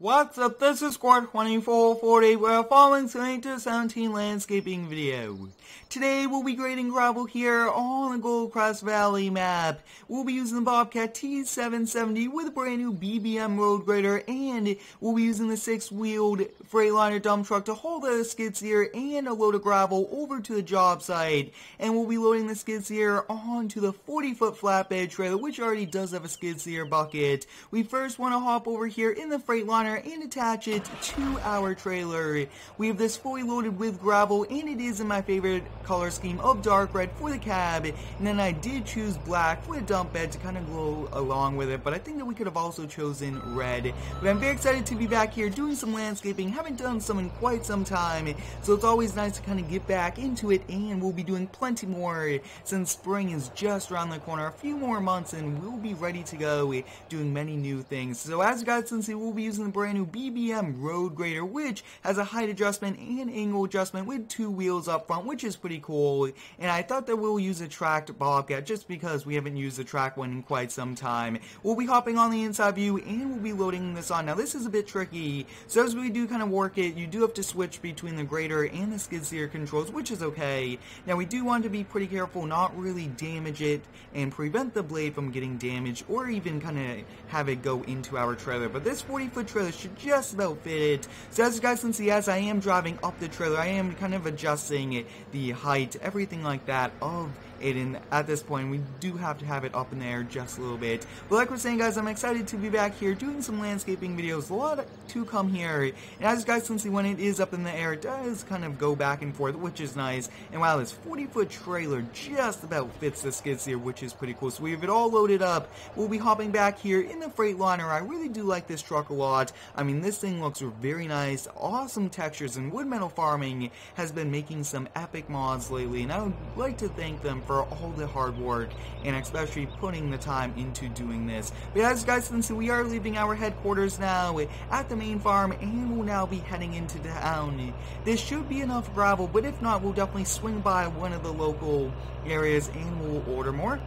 What's up, this is Squad 2440, we're following Winter 17 landscaping video. Today we'll be grading gravel here on the Goldcrest Valley map. We'll be using the Bobcat T770 with a brand new BBM road grader, and we'll be using the 6-wheeled Freightliner dump truck to haul the skid steer and a load of gravel over to the job site. And we'll be loading the skid steer onto the 40-foot flatbed trailer, which already does have a skid steer bucket. We first want to hop over here in the Freightliner and attach it to our trailer. We have this fully loaded with gravel, and it is in my favorite color scheme of dark red for the cab, and then I did choose black for the dump bed to kind of go along with it, but I think that we could have also chosen red. But I'm very excited to be back here doing some landscaping. Haven't done some in quite some time, so it's always nice to kind of get back into it, and we'll be doing plenty more since spring is just around the corner. A few more months and we'll be ready to go doing many new things. So as you guys can see, we'll be using the brand new BBM road grader, which has a height adjustment and angle adjustment with 2 wheels up front, which is pretty cool. And I thought that we'll use a tracked Bobcat just because we haven't used a track one in quite some time. We'll be hopping on the inside view and we'll be loading this on. Now this is a bit tricky, so as we do kind of work it, you do have to switch between the grader and the skid steer controls, which is okay. Now we do want to be pretty careful, not really damage it and prevent the blade from getting damaged or even kind of have it go into our trailer. But this 40-foot trailer should just about fit it. So as you guys can see, as I am driving up the trailer, I am kind of adjusting the height, everything like that of it, and at this point we do have to have it up in the air just a little bit. But like we're saying, guys, I'm excited to be back here doing some landscaping videos. A lot to come here, and as you guys can see, when it is up in the air, it does kind of go back and forth, which is nice. And wow, this 40-foot trailer just about fits the skid steer, which is pretty cool. So we have it all loaded up. We'll be hopping back here in the Freightliner. I really do like this truck a lot. I mean, this thing looks very nice, awesome textures, and Wood Metal Farming has been making some epic mods lately, and I would like to thank them for all the hard work and especially putting the time into doing this. But as you guys can see, we are leaving our headquarters now at the main farm, and we'll now be heading into town. This should be enough gravel, but if not, we'll definitely swing by one of the local areas and we'll order more.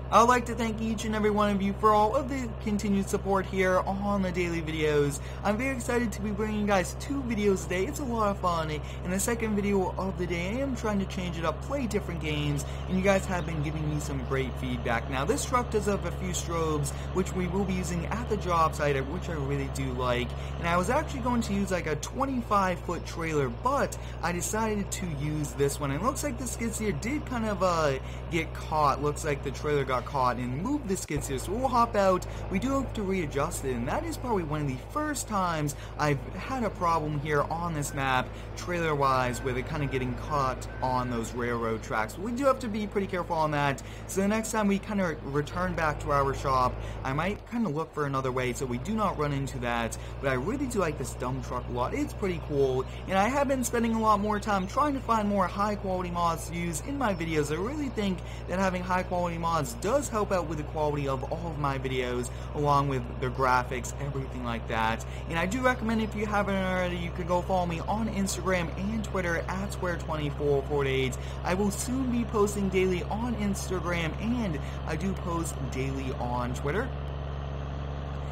I would like to thank each and every one of you for all of the continued support here on the daily videos. I'm very excited to be bringing you guys 2 videos a day. It's a lot of fun. In the second video of the day, I am trying to change it up, play different games, and you guys have been giving me some great feedback. Now, this truck does have a few strobes, which we will be using at the job site, which I really do like. And I was actually going to use like a 25-foot trailer, but I decided to use this one. And it looks like the skid steer did kind of get caught. Looks like the trailer got caught and moved the skid steer, so we'll hop out. We do have to readjust it, and that is probably one of the first times I've had a problem here on this map, trailer wise, with it kind of getting caught on those railroad tracks. We do have to be pretty careful on that, so the next time we kind of return back to our shop, I might kind of look for another way so we do not run into that. But I really do like this dump truck a lot. It's pretty cool, and I have been spending a lot more time trying to find more high quality mods to use in my videos. I really think that having high quality mods does help out with the quality of all of my videos, along with the graphics, everything like that. And I do recommend, if you haven't already, you could go follow me on Instagram and Twitter at Square2448. I will soon be posting daily on Instagram, and I do post daily on Twitter.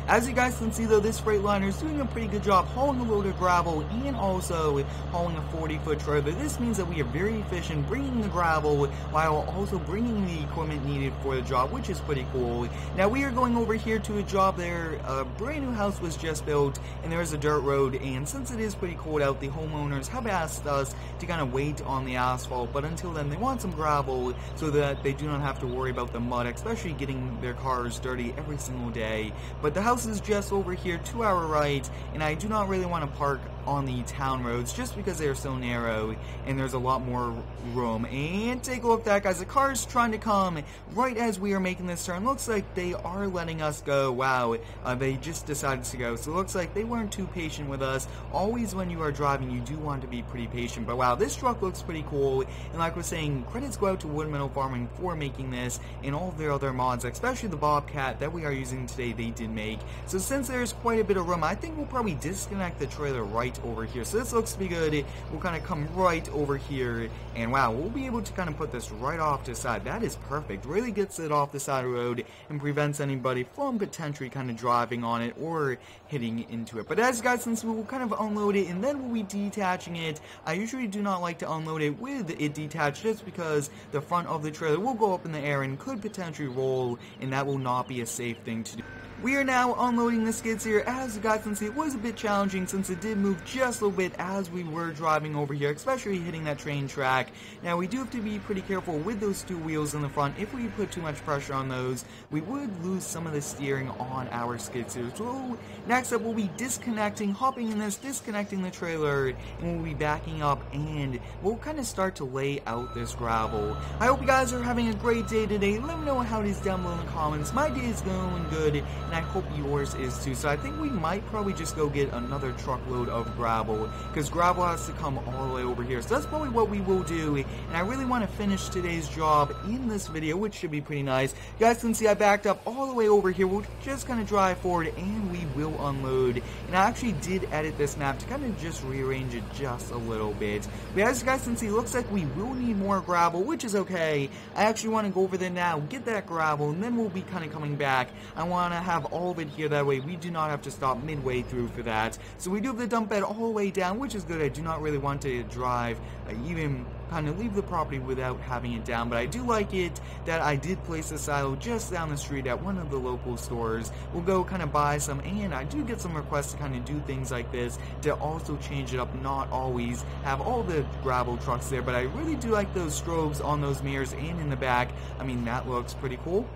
As you guys can see, though, this Freightliner is doing a pretty good job hauling a load of gravel and also hauling a 40-foot trailer. This means that we are very efficient bringing the gravel while also bringing the equipment needed for the job, which is pretty cool. Now we are going over here to a job there. A brand new house was just built, and there is a dirt road, and since it is pretty cold out, the homeowners have asked us to kind of wait on the asphalt, but until then they want some gravel so that they do not have to worry about the mud, especially getting their cars dirty every single day. But the house is just over here to our right, and I do not really want to park on the town roads just because they are so narrow and there's a lot more room. And take a look at that, guys. The car is trying to come right as we are making this turn. Looks like they are letting us go. Wow, they just decided to go, so it looks like they weren't too patient with us. Always when you are driving, you do want to be pretty patient. But wow, this truck looks pretty cool, and like we're saying, credits go out to Wood Metal Farming for making this and all of their other mods, especially the Bobcat that we are using today, they did make. So since there's quite a bit of room, I think we'll probably disconnect the trailer right right over here. So this looks to be good. We'll kind of come right over here, and wow, we'll be able to kind of put this right off to the side. That is perfect. Really gets it off the side of the road and prevents anybody from potentially kind of driving on it or hitting into it. But as guys, since we will kind of unload it and then we'll be detaching it, I usually do not like to unload it with it detached just because the front of the trailer will go up in the air and could potentially roll, and that will not be a safe thing to do. We are now unloading the skid steer. As you guys can see, it was a bit challenging since it did move just a little bit as we were driving over here, especially hitting that train track. Now we do have to be pretty careful with those two wheels in the front. If we put too much pressure on those, we would lose some of the steering on our skid steer. So next up, we'll be disconnecting, hopping in this, disconnecting the trailer, and we'll be backing up, and we'll kind of start to lay out this gravel. I hope you guys are having a great day today. Let me know how it is down below in the comments. My day is going good, and I hope yours is too. So I think we might probably just go get another truckload of gravel, because gravel has to come all the way over here. So that's probably what we will do, and I really want to finish today's job in this video, which should be pretty nice. You guys can see I backed up all the way over here. We'll just kind of drive forward, and we will unload. And I actually did edit this map to kind of just rearrange it just a little bit. But as you guys can see, it looks like we will need more gravel, which is okay. I actually want to go over there now, get that gravel, and then we'll be kind of coming back. I want to have all of it here, that way we do not have to stop midway through for that. So we do have the dump bed all the way down, which is good. I do not really want to drive, even kind of leave the property without having it down, but I do like it that I did place a silo just down the street at one of the local stores. We'll go kind of buy some, and I do get some requests to kind of do things like this to also change it up, not always have all the gravel trucks there, but I really do like those strobes on those mirrors and in the back. I mean, that looks pretty cool.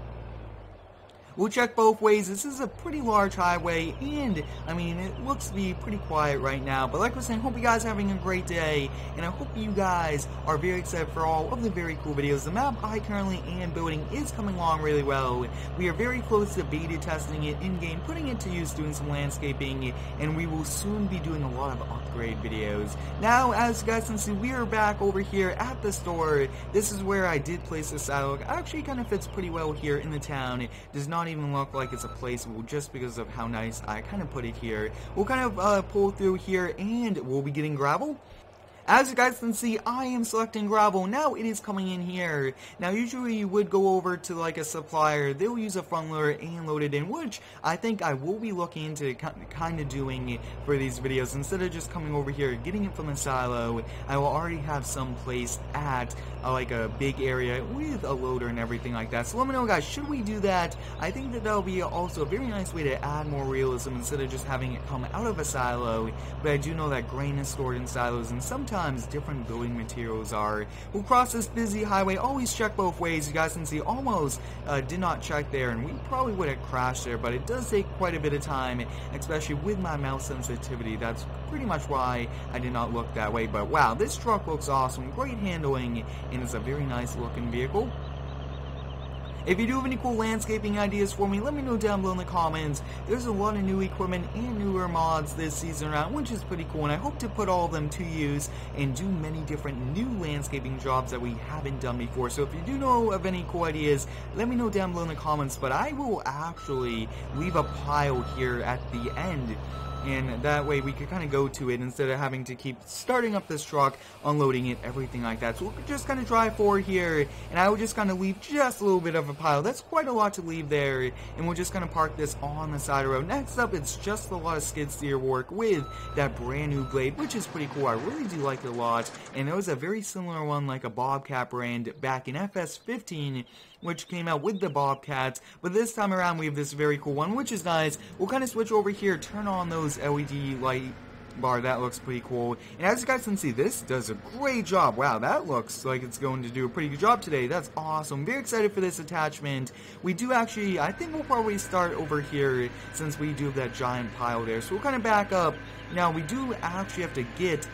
We'll check both ways. This is a pretty large highway, and I mean, it looks to be pretty quiet right now. But like I was saying, hope you guys are having a great day, and I hope you guys are very excited for all of the very cool videos. The map I currently am building is coming along really well. We are very close to beta testing it in-game, putting it to use, doing some landscaping, and we will soon be doing a lot of upgrade videos. Now, as you guys can see, we are back over here at the store. This is where I did place the silo. It actually kind of fits pretty well here in the town. It does not even look like it's a placeable just because of how nice I kind of put it here. We'll kind of pull through here, and we'll be getting gravel. As you guys can see, I am selecting gravel. Now it is coming in here. Now usually you would go over to like a supplier. They'll use a front loader and load it in, which I think I will be looking into kind of doing for these videos. Instead of just coming over here, getting it from a silo, I will already have some place at like a big area with a loader and everything like that. So let me know, guys, should we do that? I think that that'll be also a very nice way to add more realism instead of just having it come out of a silo. But I do know that grain is stored in silos, and sometimes different building materials are. We'll cross this busy highway. Always check both ways. You guys can see almost did not check there, and we probably would have crashed there, but it does take quite a bit of time, especially with my mouse sensitivity. That's pretty much why I did not look that way. But wow, this truck looks awesome. Great handling, and it's a very nice looking vehicle. If you do have any cool landscaping ideas for me, let me know down below in the comments. There's a lot of new equipment and newer mods this season around, which is pretty cool, and I hope to put all of them to use and do many different new landscaping jobs that we haven't done before. So if you do know of any cool ideas, let me know down below in the comments, but I will actually leave a pile here at the end, and that way we could kind of go to it instead of having to keep starting up this truck, unloading it, everything like that. So we'll just kind of drive forward here, and I will just kind of leave just a little bit of a pile. That's quite a lot to leave there, and we'll just kind of park this on the side of the road. Next up, it's just a lot of skid steer work with that brand new blade, which is pretty cool. I really do like it a lot, and there was a very similar one, like a Bobcat brand back in FS15, which came out with the Bobcats, but this time around we have this very cool one, which is nice. We'll kind of switch over here, turn on those LED light bar. That looks pretty cool, and as you guys can see, this does a great job. Wow, that looks like it's going to do a pretty good job today. That's awesome. Very excited for this attachment. We do actually, I think we'll probably start over here since we do have that giant pile there, so we'll kind of back up. Now we do actually have to get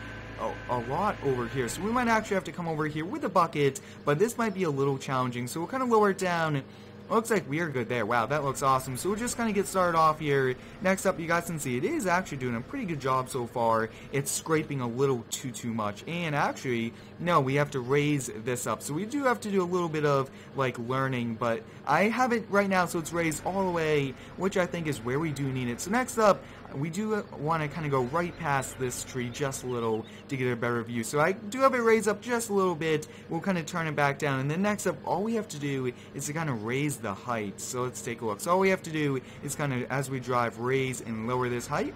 a lot over here, so we might actually have to come over here with a bucket, but this might be a little challenging, so we'll kind of lower it down Looks like we are good there. Wow, that looks awesome. So we're just going to get started off here. Next up, you guys can see it is actually doing a pretty good job so far. It's scraping a little too much. And actually, no, we have to raise this up. So we do have to do a little bit of, like, learning. But I have it right now, so it's raised all the way, which I think is where we do need it. So next up, we do want to kind of go right past this tree just a little to get a better view. So I do have it raised up just a little bit. We'll kind of turn it back down. And then next up, all we have to do is to kind of raise the height. So let's take a look. So all we have to do is kind of, as we drive, raise and lower this height.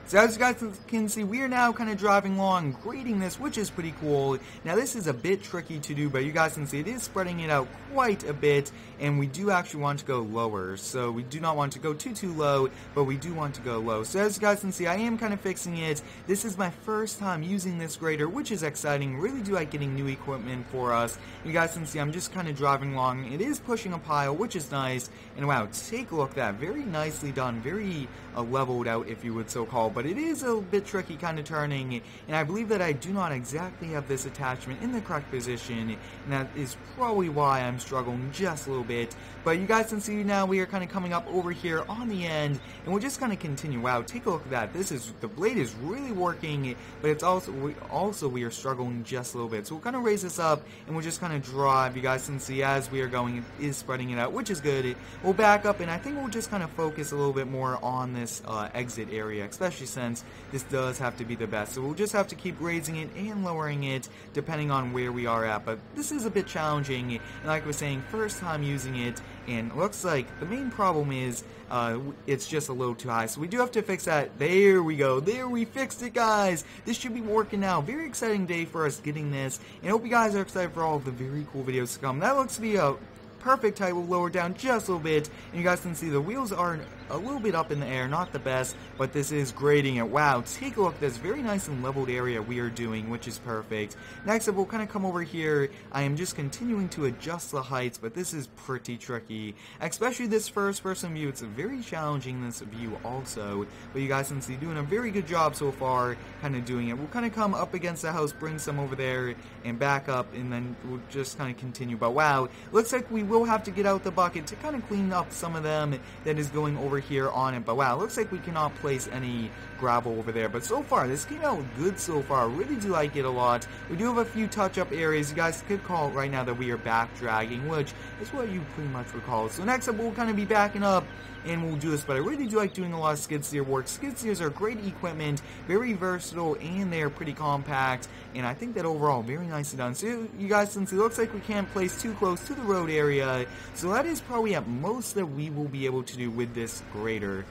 So as you guys can see, we are now kind of driving along, grading this, which is pretty cool. Now this is a bit tricky to do, but you guys can see it is spreading it out quite a bit, and we do actually want to go lower. So we do not want to go too low, but we do want to go low. So as you guys can see, I am kind of fixing it. This is my first time using this grader, which is exciting. Really do like getting new equipment for us. You guys can see I'm just kind of driving along. It is pushing a pile, which is nice. And wow, take a look at that. Very nicely done. Very leveled out, if you would so call. But it is a bit tricky kind of turning, and I believe that I do not exactly have this attachment in the correct position, and that is probably why I'm struggling just a little bit. But you guys can see now we are kind of coming up over here on the end, and we're just going to continue. Wow, take a look at that. The blade is really working, but it's also we are struggling just a little bit. So we'll kind of raise this up, and we'll just kind of drive. You guys can see as we are going, it is spreading it out, which is good. We'll back up, and I think we'll just kind of focus a little bit more on this exit area, especially since this does have to be the best. So we'll just have to keep raising it and lowering it depending on where we are at. But this is a bit challenging, and like I was saying, first time using it, and it looks like the main problem is it's just a little too high. So we do have to fix that. There we go. There, we fixed it, guys. This should be working now. Very exciting day for us getting this, and I hope you guys are excited for all of the very cool videos to come. That looks to be a perfect height. Will lower down just a little bit, and you guys can see the wheels are a little bit up in the air, not the best, but this is grading it. Wow, take a look at this very nice and leveled area we are doing, which is perfect. Next up, we'll kind of come over here. I am just continuing to adjust the heights, but this is pretty tricky, especially this first person view. It's very challenging, this view also, but you guys can see doing a very good job so far kind of doing it. We'll kind of come up against the house, bring some over there and back up, and then we'll just kind of continue. But wow, looks like we will have to get out the bucket to kind of clean up some of them that is going over here on it. But wow, looks like we cannot place any gravel over there. But so far, this came out good so far. Really do like it a lot. We do have a few touch-up areas. You guys could call it right now that we are back dragging, which is what you pretty much would call it. So next up, we'll kind of be backing up, and we'll do this. But I really do like doing a lot of skid steer work. Skid steers are great equipment, very versatile, and they're pretty compact. And I think that overall, very nicely done. So you guys can see, looks like we can't place too close to the road area. So that is probably at most that we will be able to do with this grader.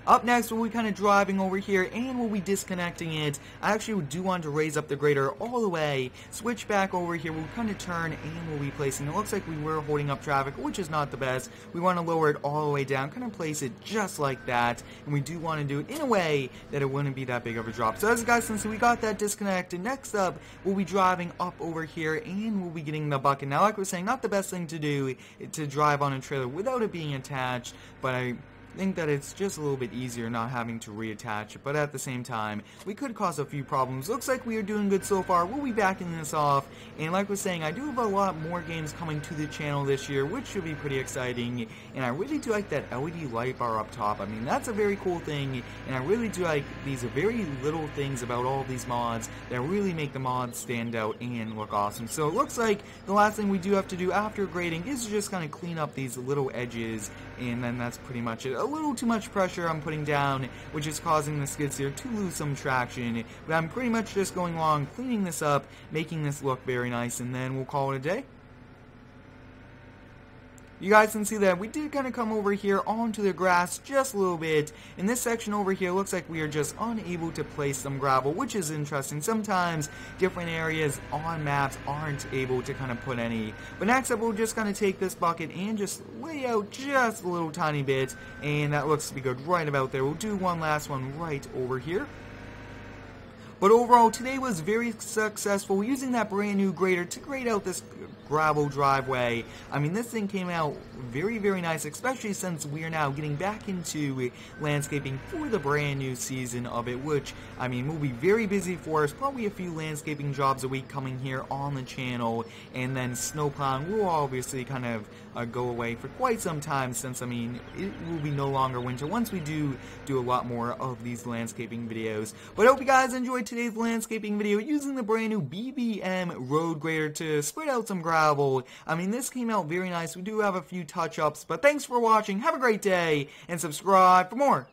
Up next, we'll be kind of driving over here, and we'll be disconnecting it. I actually do want to raise up the grader all the way, switch back over here, we'll kind of turn, and we'll be placing it. Looks like we were holding up traffic, which is not the best. We want to lower it all the way down, kind of place it just like that, and we do want to do it in a way that it wouldn't be that big of a drop. So as you guys can see, we got that disconnected. Next up, we'll be driving up over here, and we'll be getting the bucket. Now, like I was saying, not the best thing to do to drive on a trailer without it being attached, but I think that it's just a little bit easier not having to reattach it, but at the same time, we could cause a few problems. Looks like we are doing good so far. We'll be backing this off, and like I was saying, I do have a lot more games coming to the channel this year, which should be pretty exciting, and I really do like that LED light bar up top. I mean, that's a very cool thing, and I really do like these very little things about all of these mods that really make the mods stand out and look awesome. So it looks like the last thing we do have to do after grading is just kind of clean up these little edges, and then that's pretty much it. A little too much pressure I'm putting down, which is causing the skid steer to lose some traction, but I'm pretty much just going along, cleaning this up, making this look very nice, and then we'll call it a day. You guys can see that we did kind of come over here onto the grass just a little bit. In this section over here, looks like we are just unable to place some gravel, which is interesting. Sometimes different areas on maps aren't able to kind of put any. But next up, we'll just kind of take this bucket and just lay out just a little tiny bit, and that looks to be good right about there. We'll do one last one right over here. But overall, today was very successful using that brand new grader to grade out this gravel driveway. I mean, this thing came out very, very nice, especially since we are now getting back into landscaping for the brand new season of it, which, I mean, will be very busy for us. Probably a few landscaping jobs a week coming here on the channel, and then snow plowing will obviously kind of go away for quite some time, since, I mean, it will be no longer winter once we do a lot more of these landscaping videos. But I hope you guys enjoyed today's landscaping video using the brand new BBM road grader to spread out some gravel. I mean, this came out very nice. We do have a few touch-ups, but thanks for watching. Have a great day, and subscribe for more.